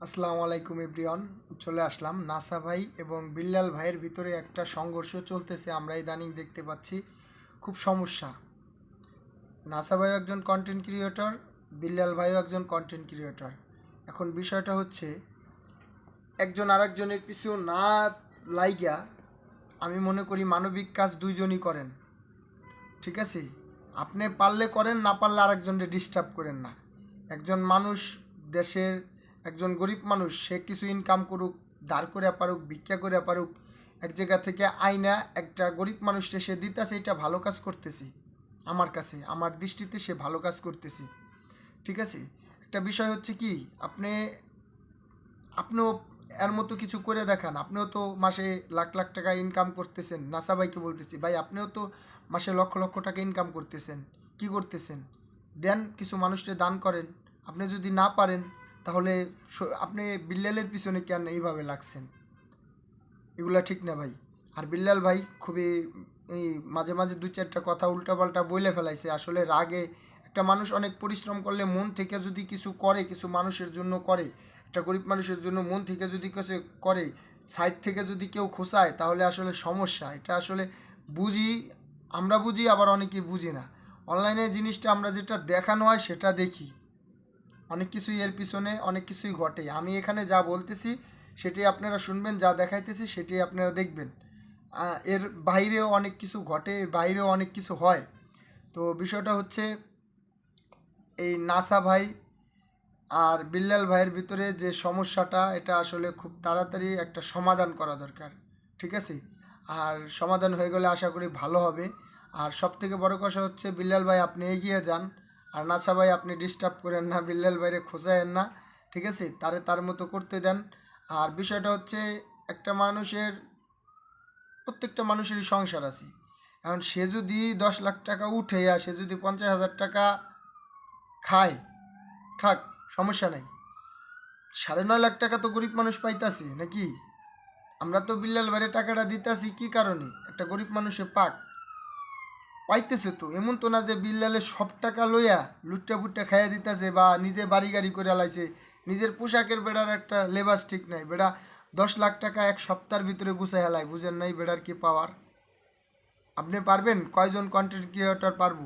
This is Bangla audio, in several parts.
আসসালামু আলাইকুম এভরিওয়ান। চলে আসলাম নাসা ভাই এবং বিল্লাল ভাইয়ের ভিতরে একটা সংঘর্ষ চলতেছে, আমরা ইদানিং দেখতে পাচ্ছি। খুব সমস্যা। নাসা ভাইও একজন কন্টেন্ট ক্রিয়েটর, বিল্লাল ভাইও একজন কন্টেন্ট ক্রিয়েটর। এখন বিষয়টা হচ্ছে একজন আরেকজনের পিছু না লাইগা আমি মনে করি মানবিক কাজ দুইজনই করেন, ঠিক আছে? আপনি পারলে করেন, না পারলে আরেকজনকে ডিস্টার্ব করেন না। একজন মানুষ, দেশের একজন গরিব মানুষ, সে কিছু ইনকাম করুক, ধার করে পারুক, ভিক্ষা করে পারুক, এক জায়গা থেকে আইনা একটা গরিব মানুষকে সে দিতেছে, এটা ভালো কাজ করতেছি। আমার কাছে, আমার দৃষ্টিতে সে ভালো কাজ করতেছি, ঠিক আছে? একটা বিষয় হচ্ছে কি, আপনি আপনিও এর মতো কিছু করে দেখান। আপনিও তো মাসে লাখ লাখ টাকা ইনকাম করতেছেন। নাসা ভাইকে বলতেছি, ভাই আপনিও তো মাসে লক্ষ লক্ষ টাকা ইনকাম করতেছেন। কি করতেছেন? দেন, কিছু মানুষকে দান করেন। আপনি যদি না পারেন, তাহলে আপনি বিল্লালের পিছনে কেন এইভাবে লাগছেন? এগুলা ঠিক না ভাই। আর বিল্লাল ভাই খুবই এই মাঝে মাঝে দুই চারটা কথা উল্টাপাল্টা বলে ফেলাইছে। আসলে রাগে একটা মানুষ অনেক পরিশ্রম করলে মন থেকে যদি কিছু করে, কিছু মানুষের জন্য করে, একটা গরিব মানুষের জন্য মন থেকে যদি কিছু করে, সাইড থেকে যদি কেউ খোঁচায়, তাহলে আসলে সমস্যা। এটা আসলে বুঝি, আমরা বুঝি, আবার অনেকেই বুঝি না। অনলাইনে জিনিসটা আমরা যেটা দেখানো হয় সেটা দেখি, অনেক কিছুই এর পিছনে অনেক কিছুই ঘটে। আমি এখানে যা বলতেছি সেটাই আপনারা শুনবেন, যা দেখাইতেছি সেটাই আপনারা দেখবেন। এর বাইরেও অনেক কিছু ঘটে, এর বাইরেও অনেক কিছু হয়। তো বিষয়টা হচ্ছে, এই নাসা ভাই আর বিল্লাল ভাইয়ের ভিতরে যে সমস্যাটা, এটা আসলে খুব তাড়াতাড়ি একটা সমাধান করা দরকার, ঠিক আছে? আর সমাধান হয়ে গেলে আশা করি ভালো হবে। আর সব থেকে বড় কথা হচ্ছে, বিল্লাল ভাই আপনি এগিয়ে যান, আর নাসা ভাই আপনি ডিস্টার্ব করেন না, বিল্লাল ভাইরে খোঁজায়েন না, ঠিক আছে? তারে তার মতো করতে দেন। আর বিষয়টা হচ্ছে, একটা মানুষের, প্রত্যেকটা মানুষেরই সংসার আছে। এখন সে যদি 10 লাখ টাকা উঠে, আর সে যদি 50,000 টাকা খায়, খাক, সমস্যা নাই। 9.5 লাখ টাকা তো গরিব মানুষ পাইতাছে নাকি? আমরা তো বিল্লাল ভাইয়ের টাকাটা দিতাছি কি কারণে? একটা গরিব মানুষে পাক, পাইতেছে তো। এমন তো না যে বিল্লালের সব টাকা লইয়া লুট্টা পুট্টা খাইয়া দিতেছে, বা নিজে বাড়ি গাড়ি করে লাইছে। নিজের পোশাকের বেড়ার একটা লেবাস ঠিক নাই, বেড়া 10 লাখ টাকা এক সপ্তাহের ভিতরে গুছাই হেলায়। বুঝেন নাই বেড়ার কি পাওয়ার? আপনি পারবেন? কয়জন কন্টেন্ট ক্রিয়েটর পারবো?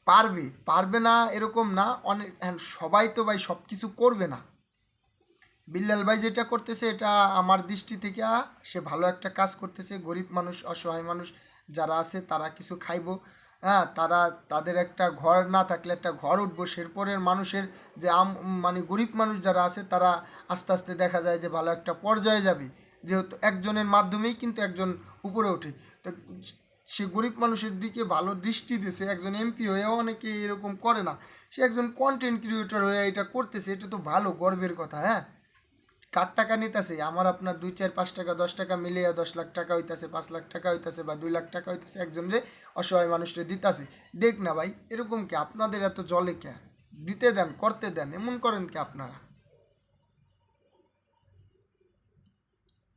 পারবে, পারবে না এরকম না। অনেক, হ্যাঁ, সবাই তো ভাই সব কিছু করবে না। বিল্লাল ভাই যেটা করতেছে, এটা আমার দৃষ্টি থেকে সে ভালো একটা কাজ করতেছে। গরিব মানুষ, অসহায় মানুষ যারা আছে, তারা কিছু খাইবো, হ্যাঁ, তারা, তাদের একটা ঘর না থাকলে একটা ঘর উঠবো। সেরপরের মানুষের যে মানে গরিব মানুষ যারা আছে, তারা আস্তে আস্তে দেখা যায় যে ভালো একটা পর্যায়ে যাবে, যেহেতু একজনের মাধ্যমেই কিন্তু একজন উপরে ওঠে। তো সে গরিব মানুষের দিকে ভালো দৃষ্টি দিয়েছে। একজন এমপি হয়েও অনেকে এরকম করে না, সে একজন কন্টেন্ট ক্রিয়েটর হয়ে এটা করতেছে, এটা তো ভালো, গর্বের কথা। হ্যাঁ, কার টাকা নিতেছে? আমার আপনার 2 4 5 টাকা 10 টাকা মিলিয়ে 10 লাখ টাকা হইতাছে, 5 লাখ টাকা হইতাছে, বা 2 লাখ টাকা হইতাছে, একজনের অসহায় মানুষরে দিতাছে। দেখ না ভাই, এরকম কি আপনাদের এত জলে কে? দিতে দেন, করতে দেন, এমন করেন কি আপনারা?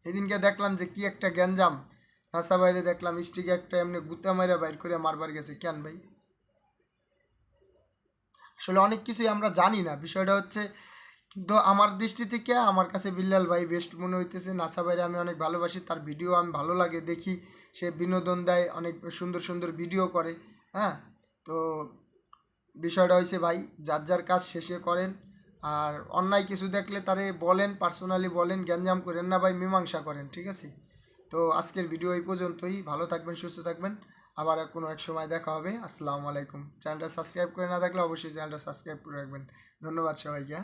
সেদিনকে দেখলাম যে কি একটা গ্যাঞ্জাম, নাসা বাইরে দেখলাম স্টিকে একটা এমনি গুতা মাইরা বাইর করে মারবার গেছে। কেন ভাই? আসলে অনেক কিছুই আমরা জানি না। বিষয়টা হচ্ছে, কিন্তু আমার দৃষ্টি থেকে আমার কাছে বিল্লাল ভাই বেস্ট মনে হইতেছে। নাসা ভাইরে আমি অনেক ভালোবাসি, তার ভিডিও আমি ভালো লাগে দেখি। সে বিনোদন দেয়, অনেক সুন্দর সুন্দর ভিডিও করে। হ্যাঁ, তো বিষয়টা হয়েছে ভাই, যার যার কাজ শেষে করেন। আর অন্যায় কিছু দেখলে তারে বলেন, পার্সোনালি বলেন, গ্যাঞ্জাম করেন না ভাই, মীমাংসা করেন, ঠিক আছে? তো আজকের ভিডিও এই পর্যন্তই। ভালো থাকবেন, সুস্থ থাকবেন। আবার কোনো এক সময় দেখা হবে। আসসালামু আলাইকুম। চ্যানেলটা সাবস্ক্রাইব করে না থাকলে অবশ্যই চ্যানেলটা সাবস্ক্রাইব করে রাখবেন। ধন্যবাদ সবাইকে।